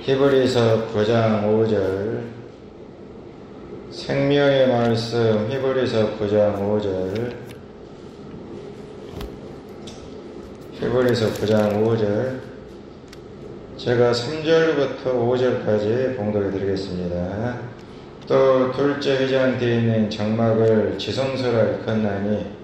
히브리서 9장 5절 생명의 말씀 히브리서 9장 5절 히브리서 9장 5절 제가 3절부터 5절까지 봉독해 드리겠습니다. 또 둘째 회장 뒤에 있는 장막을 지성소라 일컫나니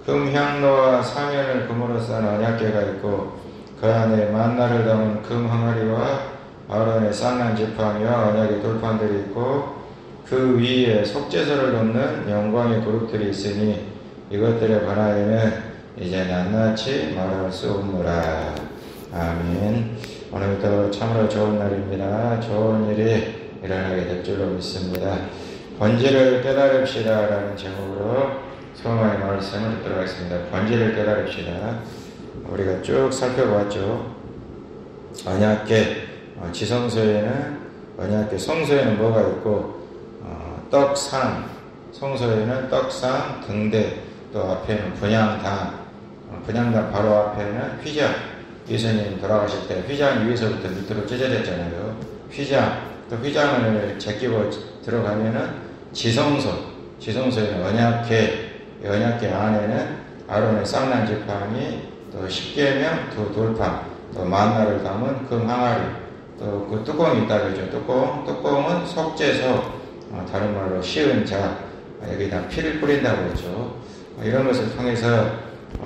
금향로와 상현을 금으로 싼 언약궤가 있고 그 안에 만나를 담은 금 항아리와 아론의 쌍난 지팡이와 언약의 돌판들이 있고 그 위에 속죄소를 돕는 영광의 그룹들이 있으니 이것들에 관하여는 이제 낱낱이 말할 수 없노라. 아멘. 오늘도 참으로 좋은 날입니다. 좋은 일이 일어나게 될 줄로 믿습니다. 본질을 깨달읍시다 라는 제목으로 소망의 말씀을 듣도록 하겠습니다. 본질을 깨달읍시다. 우리가 쭉 살펴봤죠. 언약궤 지성소에는 언약궤 성소에는 뭐가 있고 떡상 성소에는 떡상 등대 또 앞에는 분향단 분향단 바로 앞에는 휘장 예수님 돌아가실 때 휘장 위에서부터 밑으로 찢어졌잖아요. 휘장 또 휘장을 제끼고 들어가면은 지성소에는 언약궤 안에는 아론의 쌍난 지팡이 또 십계명 두 돌판 또 만나를 담은 금 항아리 또 그 뚜껑이 있다 그러죠. 뚜껑은 속죄소 다른 말로 시은 자 여기다 피를 뿌린다고 그러죠. 이런 것을 통해서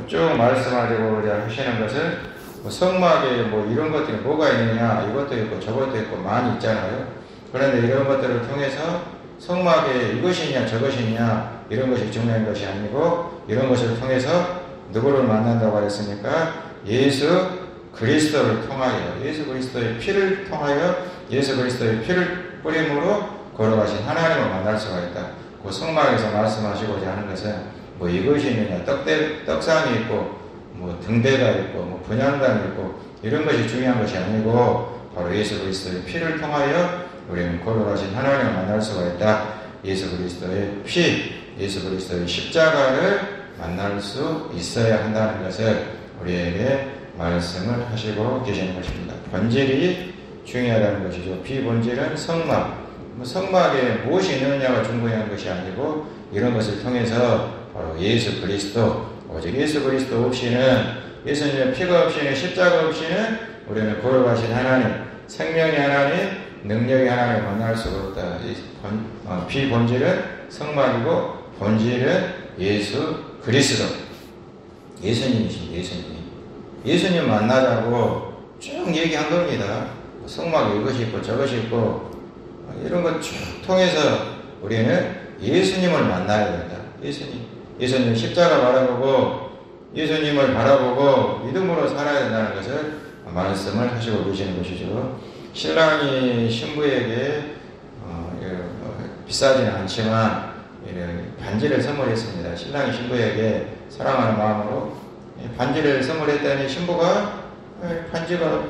쭉 말씀하려고 하시는 것은 성막에 이런 것들이 뭐가 있느냐 이것도 있고 저것도 있고 많이 있잖아요. 그런데 이런 것들을 통해서 성막에 이것이냐 저것이냐 이런 것이 중요한 것이 아니고 이런 것을 통해서 누구를 만난다고 하셨습니까? 예수 그리스도를 통하여 예수 그리스도의 피를 통하여 예수 그리스도의 피를 뿌림으로 걸어가신 하나님을 만날 수가 있다. 그 성막에서 말씀하시고자 하는 것은 이것이 있느냐 떡상이 있고 등대가 있고 분향단이 있고 이런 것이 중요한 것이 아니고 바로 예수 그리스도의 피를 통하여 우리는 걸어가신 하나님을 만날 수가 있다. 예수 그리스도의 피 예수 그리스도의 십자가를 만날 수 있어야 한다는 것을 우리에게 말씀을 하시고 계시는 것입니다. 본질이 중요하다는 것이죠. 비본질은 성막. 성막에 무엇이 있느냐가 중요한 것이 아니고 이런 것을 통해서 바로 예수 그리스도 오직 예수 그리스도 없이는 예수님의 피가 없이는 십자가 없이는 우리는 걸어가신 하나님 생명의 하나님 능력의 하나님을 만날 수가 없다. 비본질은 성막이고 본질은 예수 그리스도 예수님이십니다. 예수님 만나자고 쭉 얘기한 겁니다. 성막에 이것이 있고 저것이 있고 이런 것 쭉 통해서 우리는 예수님을 만나야 된다. 예수님 십자가 바라보고 예수님을 바라보고 믿음으로 살아야 된다는 것을 말씀을 하시고 계시는 것이죠. 신랑이 신부에게 비싸지는 않지만 반지를 선물했습니다. 신랑이 신부에게 사랑하는 마음으로 반지를 선물했더니 신부가 반지가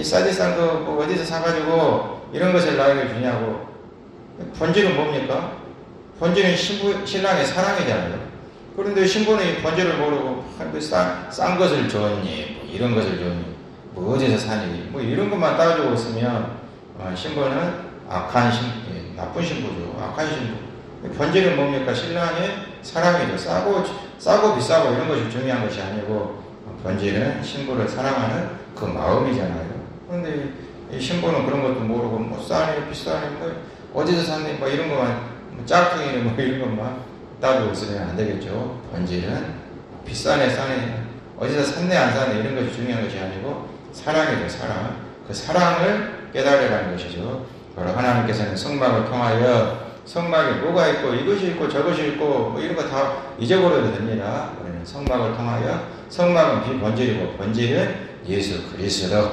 싸디싼 거 어디서 사가지고 이런 것을 나에게 주냐고. 본질은 뭡니까? 본질은 신랑의 사랑이잖아요. 그런데 신부는 이 본질을 모르고 싼 것을 줬니 이런 것을 줬니 어디서 사니 이런 것만 따지고 있으면 신부는 나쁜 신부죠. 악한 신부. 본질은 뭡니까? 신랑의 사랑이죠. 싸고 비싸고 이런 것이 중요한 것이 아니고 본질은 신부를 사랑하는 그 마음이잖아요. 그런데 이 신부는 그런 것도 모르고 싸니 비싸니 어디서 샀니 이런 것만 짝퉁이니 이런 것만 따지고 있으면 안 되겠죠. 본질은 비싸네 싸네 어디서 샀네 안 샀네 이런 것이 중요한 것이 아니고 사랑이죠. 사랑. 그 사랑을 깨달으라는 것이죠. 바로 하나님께서는 성막을 통하여 성막에 뭐가 있고 이것이 있고 저것이 있고 이런 거 다 잊어버려도 됩니다. 우리는 성막을 통하여 성막은 비본질이고 본질은 예수 그리스도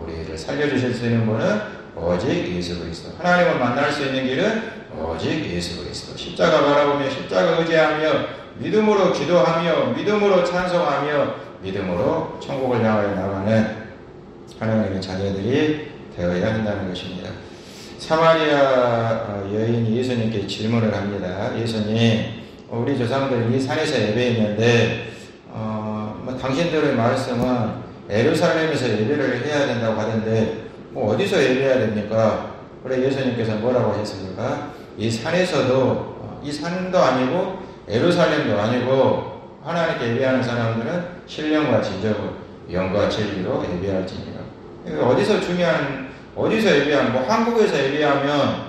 우리를 살려주실 수 있는 분은 오직 예수 그리스도 하나님을 만날 수 있는 길은 오직 예수 그리스도 십자가 바라보며 십자가 의지하며 믿음으로 기도하며 믿음으로 찬송하며 믿음으로 천국을 향하여 나가는 하나님의 자녀들이 되어야 한다는 것입니다. 사마리아 여인이 예수님께 질문을 합니다. 예수님, 우리 조상들 이 산에서 예배했는데 당신들의 말씀은 예루살렘에서 예배를 해야 된다고 하던데 어디서 예배해야 됩니까? 그래 예수님께서 뭐라고 하셨습니까? 이 산에서도 이 산도 아니고 예루살렘도 아니고 하나님께 예배하는 사람들은 신령과 진정으로 영과 진리로 예배할지니라. 어디서 예배하는 뭐 한국에서 예배하면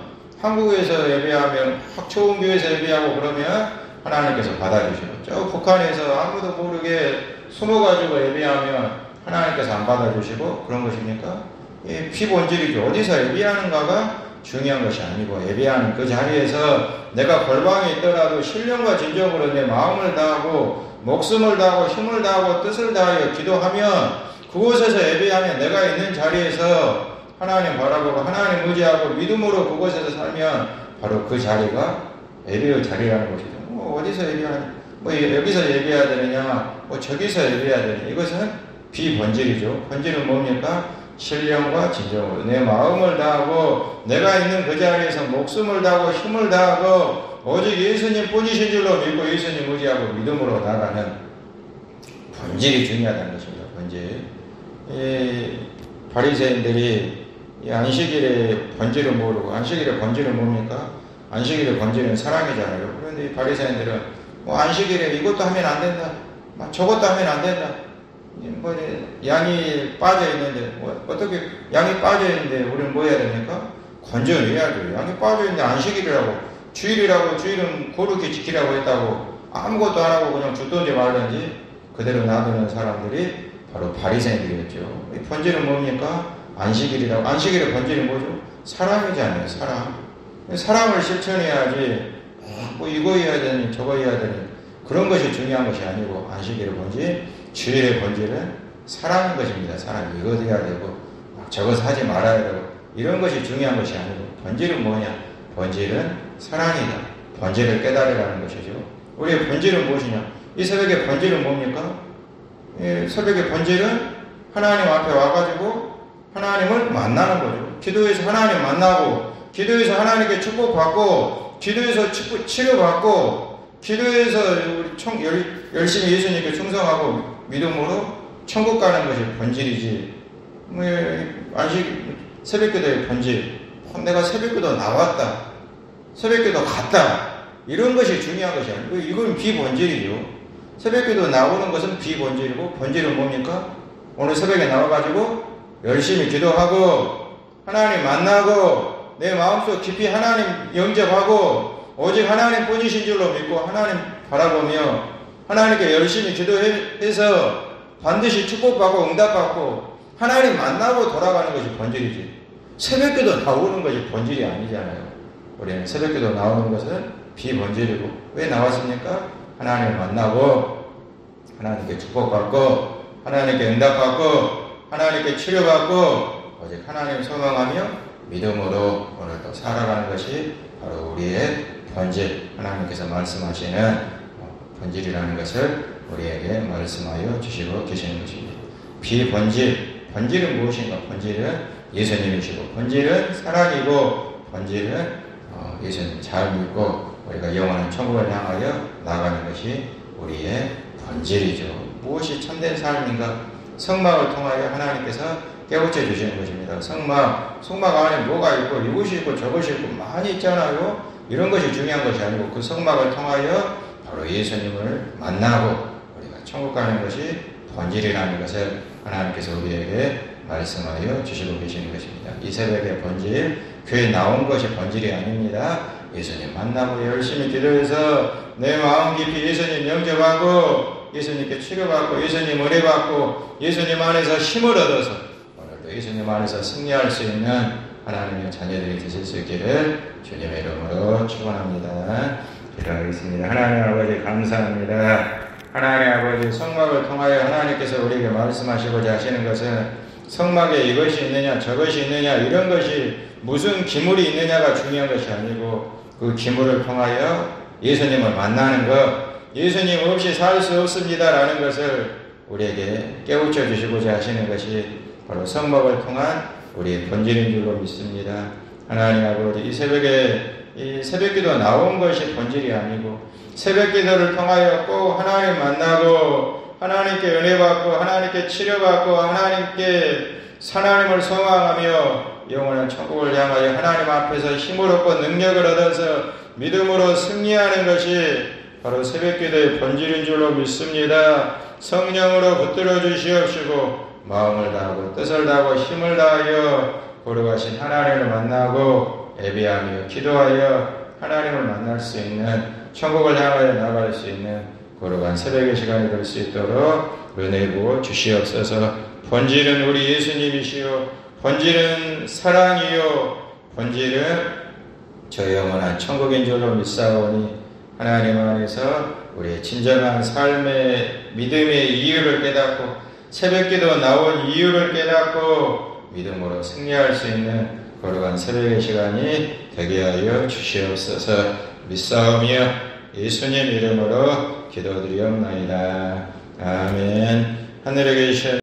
확 좋은 교회에서 예배하고 그러면 하나님께서 받아주시고 저 북한에서 아무도 모르게 숨어가지고 예배하면 하나님께서 안 받아주시고 그런 것입니까? 피본질이죠. 어디서 예배하는가가 중요한 것이 아니고 예배하는 그 자리에서 내가 골방에 있더라도 신령과 진정으로 내 마음을 다하고 목숨을 다하고 힘을 다하고 뜻을 다하여 기도하면 그곳에서 예배하면 내가 있는 자리에서 하나님 바라보고 하나님 의지하고 믿음으로 그곳에서 살면 바로 그 자리가 예배의 자리라는 것이죠. 어디서 예배하냐? 여기서 예배해야 되느냐? 저기서 예배해야 되느냐? 이것은 비본질이죠. 본질은 뭡니까? 신령과 진정으로 내 마음을 다하고 내가 있는 그 자리에서 목숨을 다하고 힘을 다하고 오직 예수님 뿐이신 줄로 믿고 예수님 의지하고 믿음으로 나가는 본질이 중요하다는 것입니다. 본질. 이 바리새인들이 이 안식일의 본질을 모르고 안식일의 본질은 뭡니까? 안식일의 본질은 사랑이잖아요. 그런데 이 바리새인들은 안식일에 이것도 하면 안 된다. 저것도 하면 안 된다. 양이 빠져 있는데 어떻게 양이 빠져 있는데 우리는 뭐 해야 됩니까? 건전해야죠. 양이 빠져 있는데 안식일이라고 주일은 거룩히 지키라고 했다고 아무것도 안 하고 그냥 죽든지 말든지 그대로 놔두는 사람들이 바로 바리새인들이었죠. 이 본질은 뭡니까? 안식일이라고. 안식일의 본질은 뭐죠? 사랑이잖아요. 사랑을 실천해야지 이거 해야 되니 저거 해야 되니 그런 것이 중요한 것이 아니고 안식일의 본질, 주일의 본질은 사랑인 것입니다. 사랑. 이거 해야 되고 저것 하지 말아야 되고 이런 것이 중요한 것이 아니고 본질은 뭐냐? 본질은 사랑이다. 본질을 깨달으라는 것이죠. 우리의 본질은 무엇이냐? 이 새벽의 본질은 뭡니까? 이 새벽의 본질은 하나님 앞에 와가지고 하나님을 만나는 거죠. 기도에서 하나님 만나고 기도에서 하나님께 축복받고 기도에서 치료받고 기도에서 열심히 예수님께 충성하고 믿음으로 천국 가는 것이 본질이지. 새벽기도의 본질. 내가 새벽기도 나왔다. 새벽기도 갔다. 이런 것이 중요한 것이 아니고 이건 비본질이죠. 새벽기도 나오는 것은 비본질이고 본질은 뭡니까? 오늘 새벽에 나와가지고 열심히 기도하고 하나님 만나고 내 마음속 깊이 하나님 영접하고 오직 하나님 뿐이신 줄로 믿고 하나님 바라보며 하나님께 열심히 기도해서 반드시 축복받고 응답받고 하나님 만나고 돌아가는 것이 본질이지. 새벽기도 나오는 것이 본질이 아니잖아요. 우리는 새벽기도 나오는 것은 비본질이고 왜 나왔습니까? 하나님을 만나고 하나님께 축복받고 하나님께 응답받고 하나님께 치료받고 오직 하나님 소망하며 믿음으로 오늘도 살아가는 것이 바로 우리의 본질, 하나님께서 말씀하시는 본질이라는 것을 우리에게 말씀하여 주시고 계시는 것입니다. 비본질, 본질은 무엇인가? 본질은 예수님이시고 본질은 사랑이고 본질은 예수님 잘 믿고 우리가 영원한 천국을 향하여 나가는 것이 우리의 본질이죠. 무엇이 참된 삶인가? 성막을 통하여 하나님께서 깨우쳐 주시는 것입니다. 성막 안에 뭐가 있고 이것이 있고 저것이 있고 많이 있잖아요. 이런 것이 중요한 것이 아니고 그 성막을 통하여 바로 예수님을 만나고 우리가 천국 가는 것이 본질이라는 것을 하나님께서 우리에게 말씀하여 주시고 계시는 것입니다. 이 새벽의 본질, 교회 나온 것이 본질이 아닙니다. 예수님 만나고 열심히 기도해서 내 마음 깊이 예수님 영접하고 예수님께 치료받고 예수님 은혜받고 예수님 안에서 힘을 얻어서 오늘도 예수님 안에서 승리할 수 있는 하나님의 자녀들이 되실 수 있기를 주님의 이름으로 축원합니다. 기도하겠습니다. 하나님 아버지 감사합니다. 하나님 아버지 성막을 통하여 하나님께서 우리에게 말씀하시고자 하시는 것은 성막에 이것이 있느냐 저것이 있느냐 이런 것이 무슨 기물이 있느냐가 중요한 것이 아니고 그 기물을 통하여 예수님을 만나는 것, 예수님 없이 살 수 없습니다라는 것을 우리에게 깨우쳐 주시고자 하시는 것이 바로 성막을 통한 우리의 본질인 줄로 믿습니다. 하나님 아버지 이 새벽에 이 새벽기도 나온 것이 본질이 아니고 새벽기도를 통하여 꼭 하나님 만나고 하나님께 은혜받고 하나님께 치료받고 하나님께 하나님을 소망하며 영원한 천국을 향하여 하나님 앞에서 힘을 얻고 능력을 얻어서 믿음으로 승리하는 것이 바로 새벽기도의 본질인 줄로 믿습니다. 성령으로 붙들어 주시옵시고 마음을 다하고 뜻을 다하고 힘을 다하여 거룩하신 하나님을 만나고 예배하며 기도하여 하나님을 만날 수 있는 천국을 향하여 나갈 수 있는 거룩한 새벽의 시간이 될 수 있도록 은혜 부어 주시옵소서. 본질은 우리 예수님이시요 본질은 사랑이요 본질은 저 영원한 천국인 줄로 믿사오니 하나님 안에서 우리의 진정한 삶의 믿음의 이유를 깨닫고 새벽기도 나온 이유를 깨닫고 믿음으로 승리할 수 있는 거룩한 새벽의 시간이 되게 하여 주시옵소서. 믿사오며 예수님 이름으로 기도드리옵나이다. 아멘. 하늘에 계신